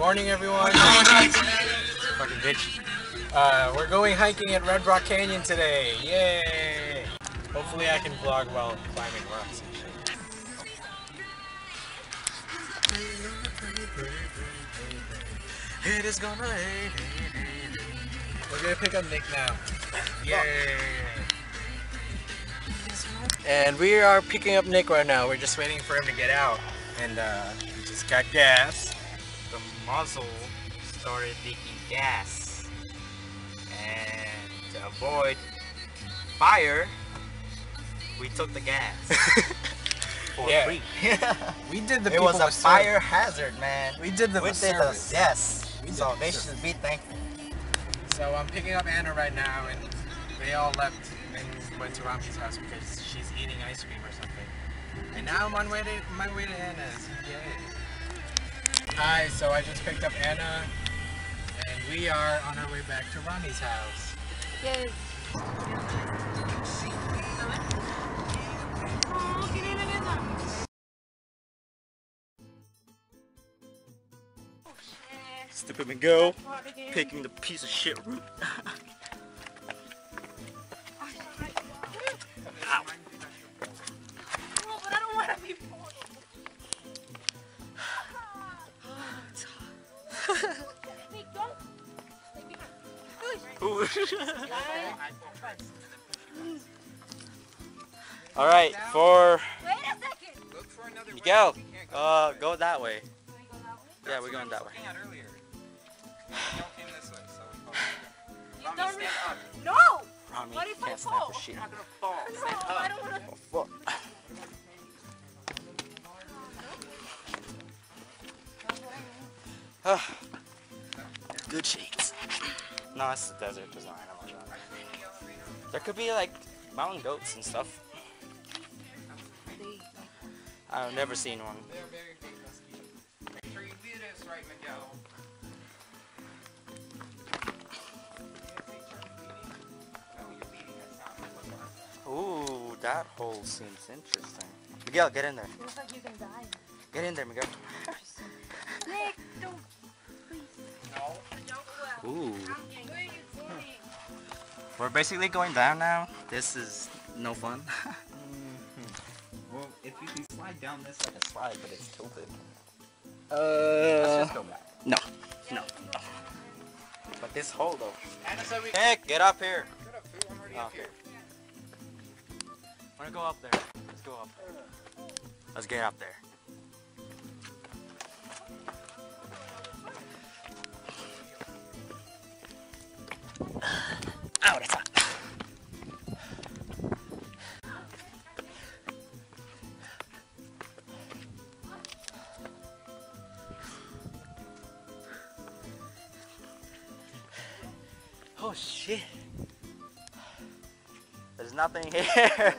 Morning, everyone. Fucking bitch. We're going hiking at Red Rock Canyon today. Yay! Hopefully I can vlog while climbing rocks and shit. It is gonna rain. We're gonna pick up Nick now. Yay! And we are picking up Nick right now. We're just waiting for him to get out. And we just got gas. The muzzle started leaking gas, and to avoid fire, we took the gas for free. We did the. It was a fire hazard, man. We did the service. Yes. So they should be thankful. So I'm picking up Anna right now, and they all left and went to Romy's house because she's eating ice cream or something. And now I'm on my way to Anna's. Yay! Hi, so I just picked up Anna, and we are on our way back to Romy's house. Yay! Stupid Miguel picking the piece of shit root. Ow. Oh, but I don't want to be bored. Hey, don't. All right, for Wait a second. Miguel, go that way. Yeah, we're going that way. You don't no. Romy, What if I can't fall? snap for shit. No, I don't want to. Oh, fuck. Good shakes. No, it's the desert. There's no animals around. There could be like mountain goats and stuff. I've never seen one. They're very famous. Make sure you do this right, Miguel. Ooh, that hole seems interesting. Miguel, get in there. Looks like you can die. Get in there, Miguel. Nick, don't. No. Ooh. Where are you going? We're basically going down now. This is no fun. Well, if you can slide down this like a slide, but it's tilted. Let's just go back. No. But this hole though. Nick, get up here. Okay. Wanna go up there? Let's go up there. Let's get up there. Ow, that's hot. Oh shit. There's nothing here.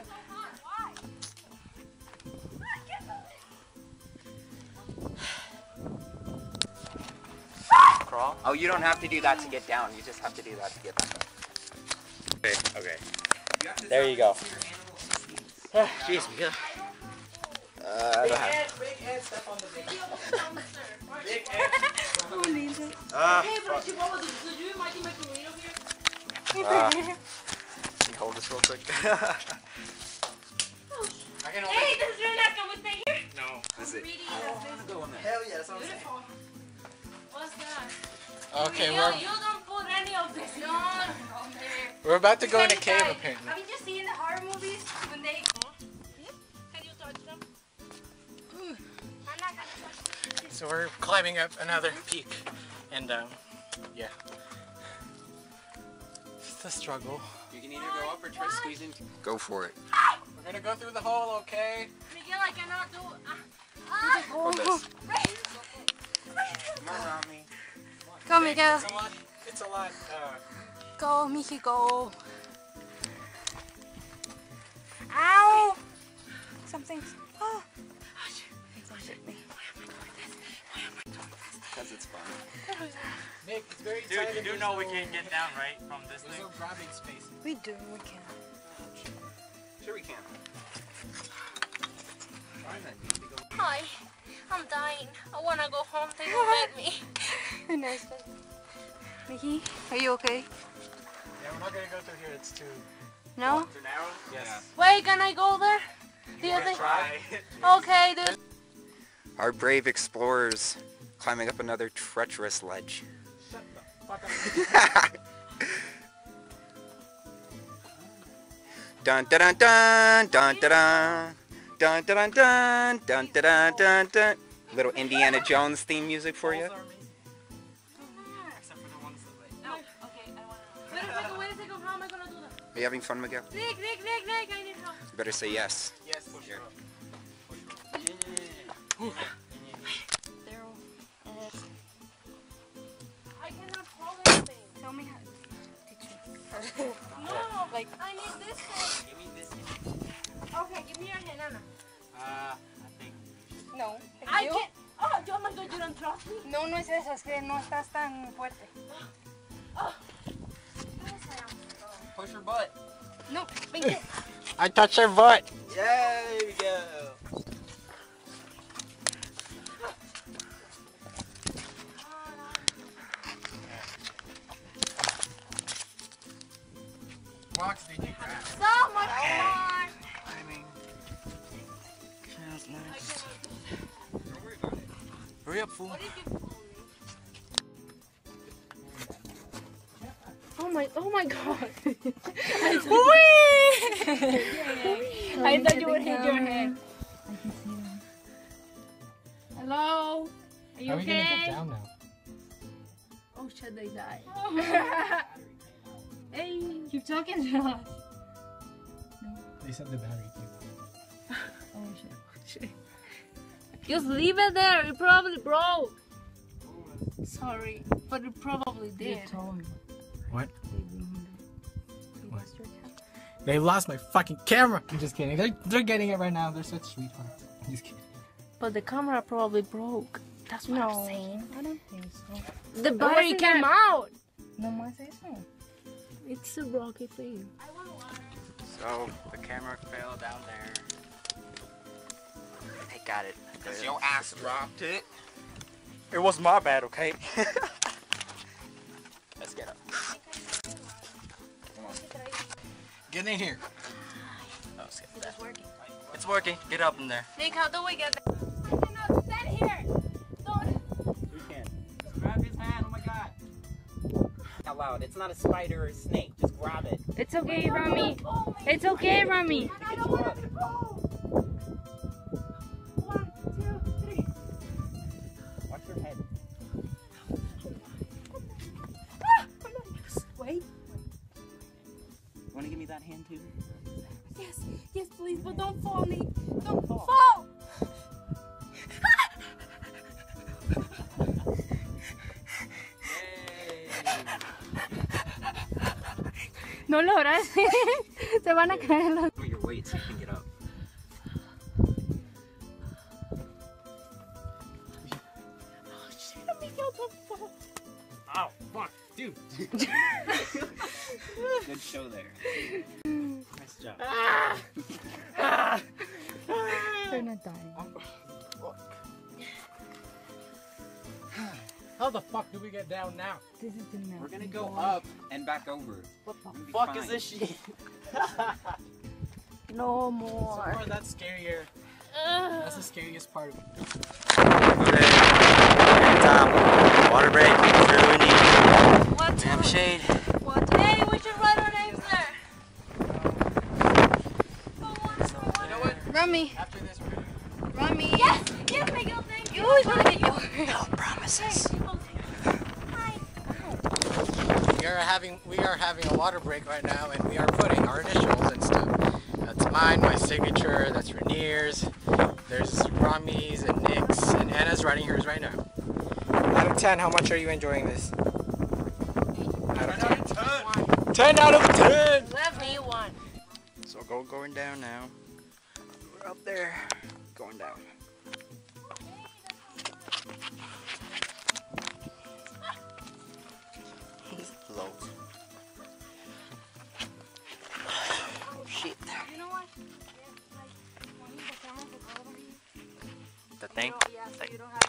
Crawl? Oh, you don't have to do that to get down. You just have to do that to get back up. Okay. There you go. Jeez, Miguel. I don't have. Big Ed, step on the big Ed. Big Ed. Who needs it? Hey, but you what was it? Did you Mikey McMarino here? Can you hold this real quick? I can hold Hey, it. this is your neck. Can we stay here? No. Is it? Really? Hell yeah, that's what I'm saying. Beautiful. What's that? Okay, You don't put any of this. No. we're about to go in a Can you cave guys- apparently. Have you just seen the horror movies when they? Can you touch them? I'm not gonna touch them. So we're climbing up another peak, and yeah, it's a struggle. You can either go up or try squeezing. Go for it. We're gonna go through the hole, okay? Miguel, I cannot do. Hold this. Come on, Romy. Go, Miguel. It's a lot. Go, Mexico. Ow! Something's. Oh. Because it's fun. Nick, it's very Dude, tight. you do know we can't get down, right? From this There's thing? no grabbing space. We do, we can. Sure we can. Hi, I'm dying. I wanna go home. They won't let me. nice. Mickey, are you okay? Yeah, we're not gonna go through here. It's too No? Too narrow? yes. Wait, can I go there? Do you think? Try. Okay, dude. Our brave explorers climbing up another treacherous ledge. Shut the fuck up. Dun dun dun dun dun dun dun dun dun dun dun dun dun dun. Little Indiana Jones theme music for you. Except for the ones that like. No. Okay, I want to. Wait a second. How am I gonna do that? Are you having fun, Miguel? Nick, I need help. You better say yes. Yes, push Here. There. I cannot hold anything. Tell me how. Teach me. No, like I need this thing. Give me this. Okay, give me your hand, Anna. I think. No. I can't. Oh my God, you don't trust me? No, no es eso, es que no estás tan fuerte. Push your butt. No, vente. I touched her butt. Yeah, there we go. Rocks, did you grab? So much fun. I mean, Sounds nice. don't worry about it. Hurry up, fool. What did you Oh my God. I thought you would hit your head. Hello? Are you How are we okay? gonna get down now? Oh shit, they died. Hey, keep talking to us. They said the battery too. Oh shit. Just leave it there. It probably broke. Sorry, but it probably did. What? They lost my fucking camera. I'm just kidding. They're getting it right now. They're such sweethearts. I'm just kidding. But the camera probably broke. That's what I'm saying. I don't think so. The battery came out. No más eso. It's a rocky thing. So the camera fell down there. They got it. Cause your ass dropped it. It was my bad, okay? Let's get up. Get in here. Oh, let's get that. It's working. It's working. Get up in there. Nick, how do we get there? I cannot stand here. Don't. We can. Grab his hand. Oh my God. Out loud. It's not a spider or a snake. Just grab it. It's okay, Romy. It's okay, Romy. I don't want to go. 1, 2, 3. Watch your head. Wait. Want to give me that hand too? Yes, please, but don't fall, Nick. Don't fall. No lo harás. Se van a caer los... Give me your weight so you can get up. Oh, fuck. Dude. Good show there. Nice job. They're not dying. How the fuck do we get down now? This is the mountain. We're gonna go up and back over. What the We'll be fuck fine. is this shit? No So more. far, that's scarier. That's the scariest part. Okay. Time. Water break. Whatever we need. What? We have a shade. What? Hey, we should write our names there. You know what? Romy. After this, we're gonna go. Romy. Yes, Miguel, thank you. You always want to get yours. No promises. Hi. We are having a water break right now, and we are putting our initials and stuff. That's mine, my signature. That's Rainier's. There's Romy's and Nick's, and Anna's writing hers right now. Out of 10, how much are you enjoying this? Out of 10. 10 out of 10. Let me one. So going down now. We're up there. Going down. Low. Oh shit. You know what? Like, the camera will go over here. The thing? Yeah, so you don't have to.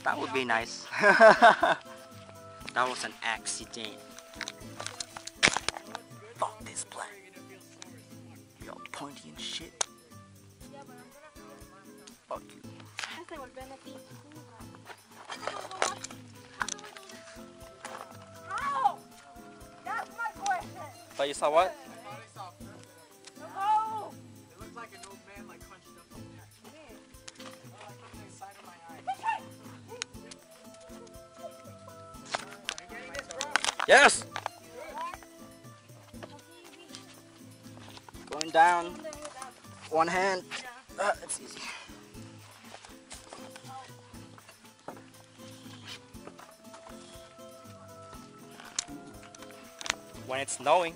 That would be nice. That was an accident. Fuck this plant. You're pointy and shit. Fuck you. How? That's my question. But you saw what? No. It looks like an old man like hunched up on that. Like on the side of my eye. Are you getting this, bro? Yes! Going down. One hand. It's easy. When it's snowing.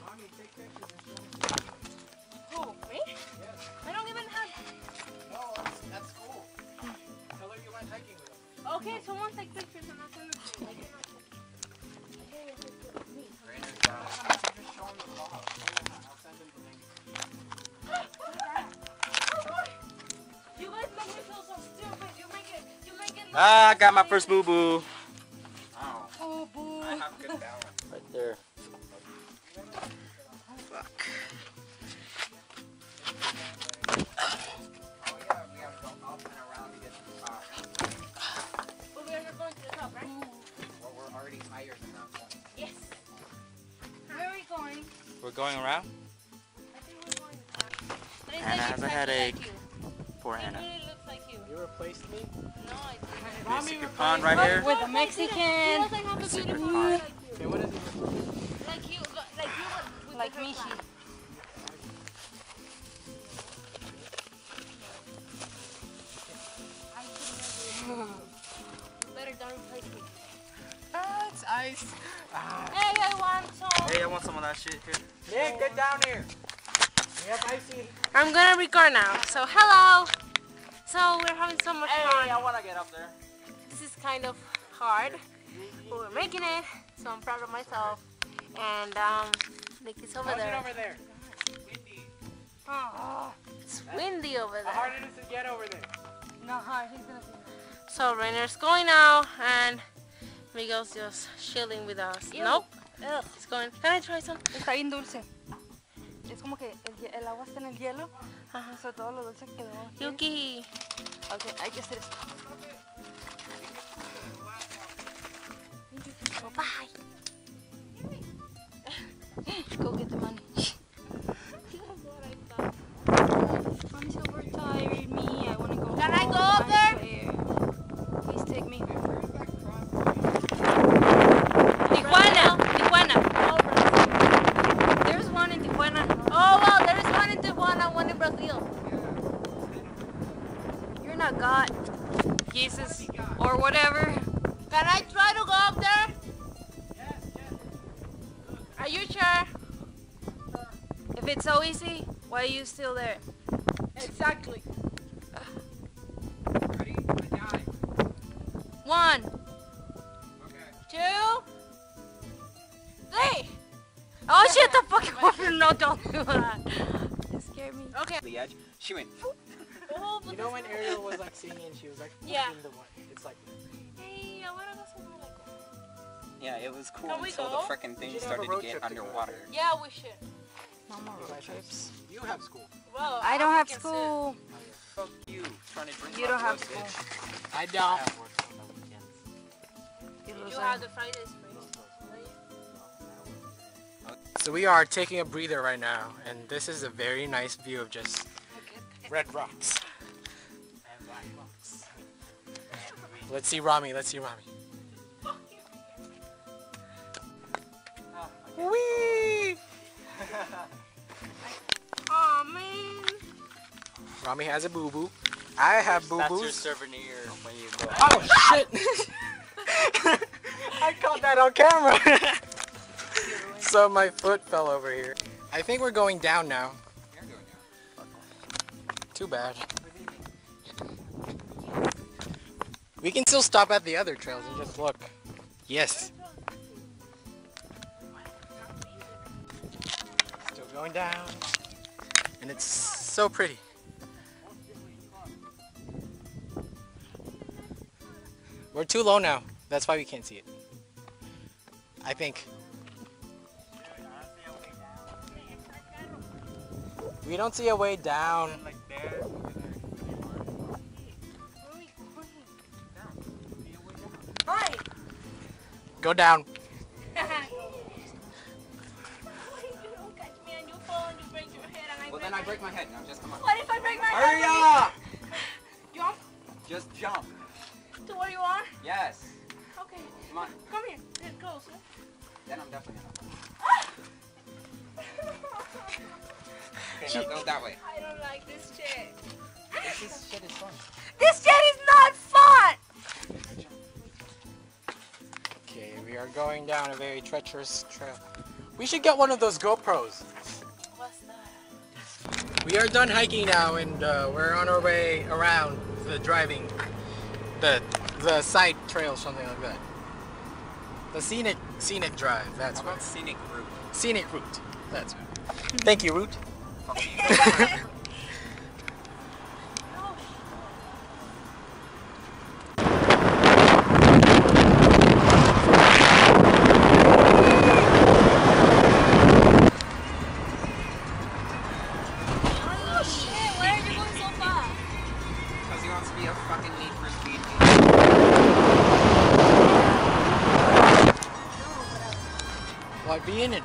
Mommy, take pictures and show me. Who? Me? I don't even have. No, that's cool. Tell her you went hiking with him. Okay, someone take pictures and I'll send them to you. Just show him the vlog. I'll send him the link. You guys make me feel so stupid. You make it. Ah, I got my first boo boo. Ow. Oh, boo. I have good balance. Right there. Oh Fuck. yeah, we have to go up and around to get to the top. But we're not going to the top, right? Well, we're already higher than that point. Yes. Where are we going? We're going around. I think we're going to the top. But it Anna looks has a exactly headache. Like you. Poor It Anna. really looks like you. You replaced me? No, I didn't. Mexican pond right here. With a Mexican. He doesn't have a Mexican beautiful pie. heart Okay, what is it? like you. Like you with Like the hair Michi. flap. Better don't replace me. Ah, it's ice. Ah. Hey, I want some. Hey, I want some of that shit here. Nick, get down here. We have icy. I'm gonna record now. So hello. So we're having so much fun. I want to get up there. This is kind of hard, but we're making it. So I'm proud of myself. And Nick is over How's it there. over there? Windy. Oh, it's windy over How there. hard it is to get over there? Not hard. He's gonna see. So Rainer's going now, and Miguel's just chilling with us. Ew. Nope. Ugh. He's going. Can I try some? Está bien dulce. Es como que el agua está en el hielo. Ajá. So todo lo dulce quedó. aquí. Yuki. Okay, hay que hacer esto. Oh, bye. Go get the money. Mommy's overtired me. I want to go. Can I go home. up there? Swear. Please take me. Tijuana. There's one in Tijuana. Oh, well, there is one in Tijuana, one in Brazil. You're not God. Jesus. Or whatever. Can I try to go up there? Are you sure? If it's so easy, why are you still there? Exactly. Ready? I die. 1, Okay. 2, 3. Oh shit, the fuck over. No, don't do that. It scared me. Okay. The edge. She went. Oh, You know when Ariel was like singing and she was like Yeah. in the one? It's like Hey, I wanna go somewhere like that. Yeah, it was cool Can we until go? the frickin' thing should have a started road to get trip together. underwater. Yeah, we should. No more road trips. you have school. Well, I don't have can school. Fuck you, trying to drink You my don't have blood, school. bitch. I don't. have work on the weekends. You sit. loser. You have the Fridays free. So we are taking a breather right now, and this is a very nice view of just red rocks and black rocks. Let's see Romy. Let's see Romy. Whee! Oh man. Romy has a boo boo. I have boo That's your boos. souvenir when you go. Oh shit! I caught that on camera. So my foot fell over here. I think we're going down now. Too bad. We can still stop at the other trails and just look. Yes. Going down. And it's so pretty. We're too low now. That's why we can't see it. I think. We don't see a way down. Like there. Hi. Go down. Well, then I break my head. Now just come on. What if I break my Hurry head? up! Jump Just jump. to where you are? Yes. Okay. Come on. Come here. Get closer. Then I'm definitely gonna. Okay, now go that way. I don't like this shit. This shit is fun. This shit is not fun! Okay, we are going down a very treacherous trail. We should get one of those GoPros. What's that? We are done hiking now, and we're on our way around the driving, the side trail, something like that. The scenic drive. That's How what. about scenic route? Scenic route. That's it. Thank you, route. Oh shit, where are you going so fast? Because he wants to be a fucking Need for Speed. Why be in it?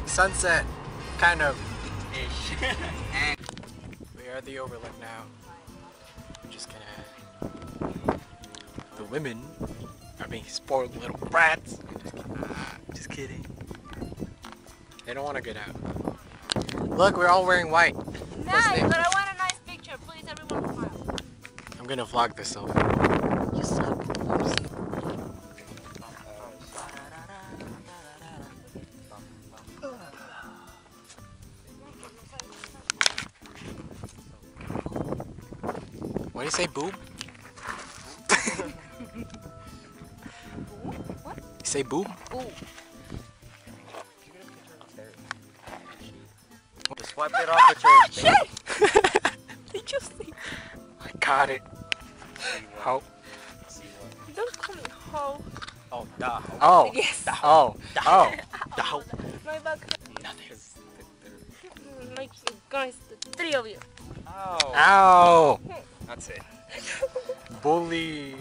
Sunset, kind of. Ish. And We are at the overlook now. We're just gonna. The women are being spoiled little brats. Just kidding. They don't want to get out. Look, we're all wearing white. Nice, but I want a nice picture. Please, everyone smile. I'm gonna vlog this selfie. You suck. What do you say, boob? What? You say boob? Ooh. Just wipe it off with your Shit! Did you see? I got it. How? Don't call me hoe. Oh, duh. Oh. Yes. Oh. Oh. Duh. My back. Nothing. Like you guys, the three of you. Oh. Ow. that's it. Bully.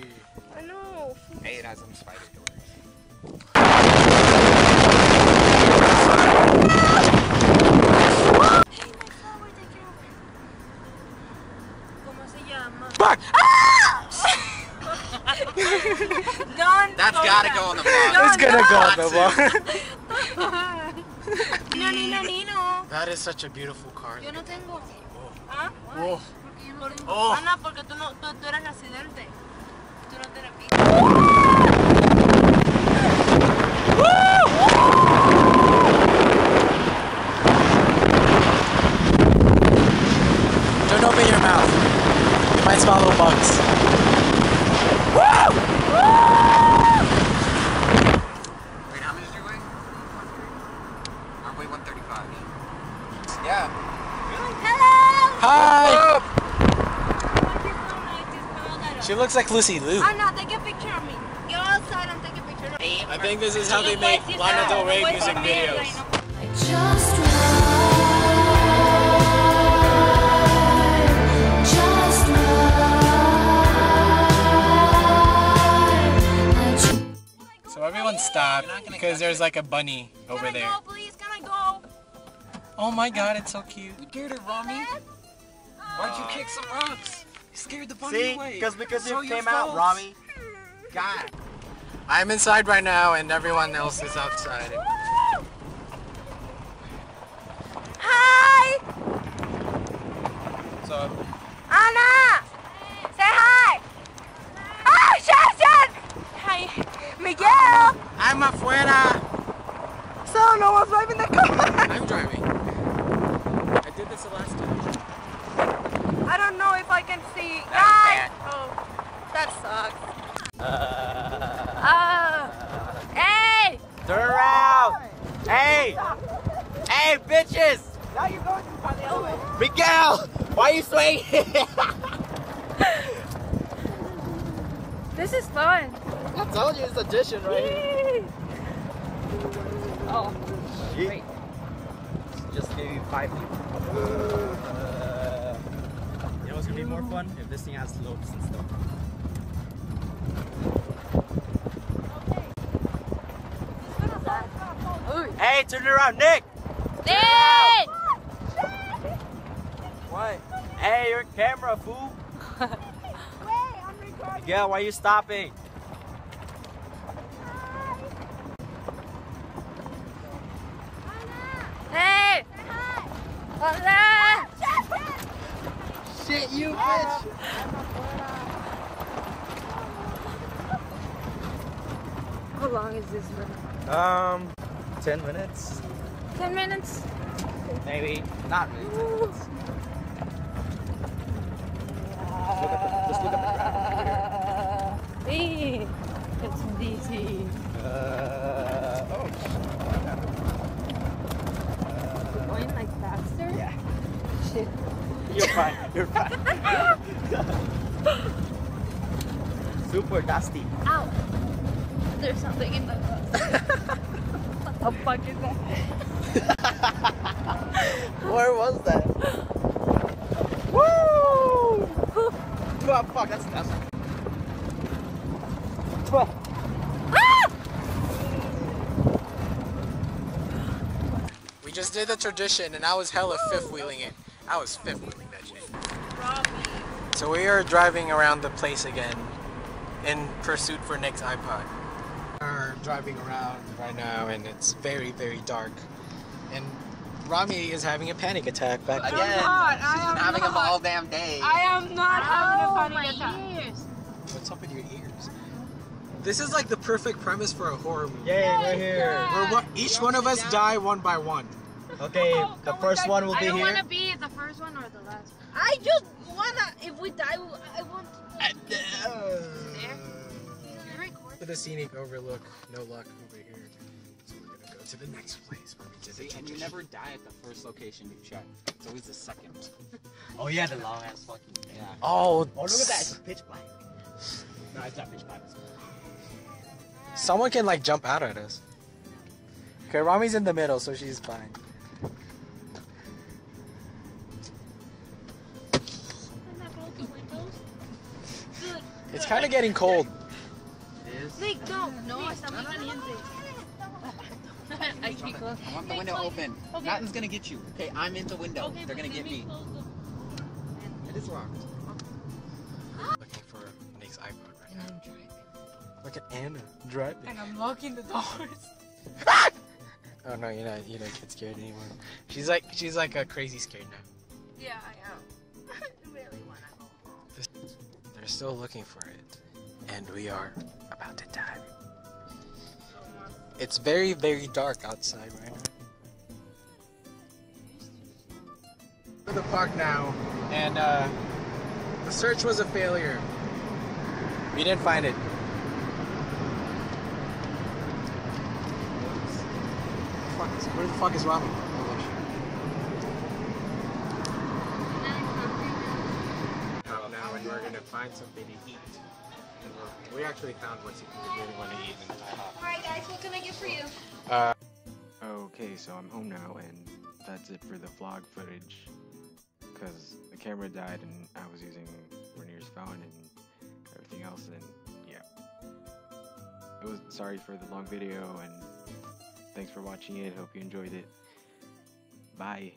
I know. Hey, it has some spider doors. Hey, my flower, take care of it. ¿Cómo se llama? Fuck! Don't. That's post gotta that. go on the vlog. No, It's gonna go on the vlog. No, Nino, Nino. That is such a beautiful car. Yo no tengo. ¿Ah? Whoa. Porque yo no tengo. Oh. Ana, porque tú eres accidente. Tú no tienes pico. Don't open your mouth. You might swallow bugs. Wait, how many did you weigh? I weigh 135. Yeah. Hello. Hi! Hello. She looks like Lucy Liu. Anna, take a picture of me. Go outside and take a picture of me. I think this is how they make Lana Del Rey music videos. Just ride, just ride. So everyone stopped because there's like a bunny over Can I there. go, please? Can I go? Oh my god, it's so cute. You dared it, Romy. Why'd you kick some rocks? You scared the bunny See? away. Because So you your came out, fault. Romy. God. I'm inside right now and everyone else is outside. Hi! So Anna! Say hi! Ah, Shashan! Hi, Miguel! I'm afuera. So, no one's driving the car. I'm driving. I did this the last time. I don't know if I can see sucks. Hey! Turn around! Hey! Hey, bitches! Now you're going to the other way. Miguel! Why are you swaying? This is fun. I told you it's audition, right? Oh, Shit. Just gave you 5 people. You know what's gonna be more fun? If this thing has slopes and stuff. Hey, turn it around, Nick! Nick! What? Hey, you're on camera, fool! Miguel, why are you stopping? Hey! Hola! Shit, you bitch! How long is this one? 10 minutes? 10 minutes? Maybe. Not really 10 minutes. Just look at the ground Hey, it's DC. oh, Going like faster? yeah. Shit. You're fine. You're fine. Super dusty. Ow! There's something in my butt. What the fuck is that? Where was that? Woo! Oh, fuck, that's dusty. We just did the tradition and I was hella fifth wheeling it. I was fifth wheeling that shit. So we are driving around the place again in pursuit for Nick's iPod. We are driving around right now and it's very, very dark. And Romy is having a panic attack back there. Again, she's been having them all damn day. I am not having a panic attack. What's up with your ears? This is like the perfect premise for a horror movie. Yay, we're here. Where each one of us die one by one. Okay, the first one will I be don't want here. to be the first one or the last one. I just wanna, if we die, I want To the scenic overlook, no luck over here. So we're gonna go to the next place where we did the And you never die at the first location you check. It's always the second. Oh yeah, the long ass fucking. Yeah. Oh, Oh, look at that! It's pitch black. No, it's not pitch black. someone can like jump out at us. Okay, Romy's in the middle, so she's fine. It's kind of getting cold. Nick, no, está muy caliente. I keep close. I want the window open. Okay. Nothing's gonna get you. Okay, I'm in the window. Okay, They're gonna but get let me. close the- It is locked. Looking for Nick's iPod right now. Look at Anna driving. And I'm locking the doors. Oh no, you don't get scared anymore. She's like crazy scared now. Yeah, I am. I really wanna go home. They're still looking for it, and we are about to die. It's very, very dark outside right now. We're at the park now, and the search was a failure. We didn't find it. Where the fuck is Romy? Now, and we're gonna find something to eat. And we actually found what we really want to eat in IHOP. Alright guys, what can I get for you? Okay, so I'm home now, and that's it for the vlog footage. Because the camera died, and I was using Renier's phone and everything else, and yeah. It was sorry for the long video, and thanks for watching it. Hope you enjoyed it. Bye.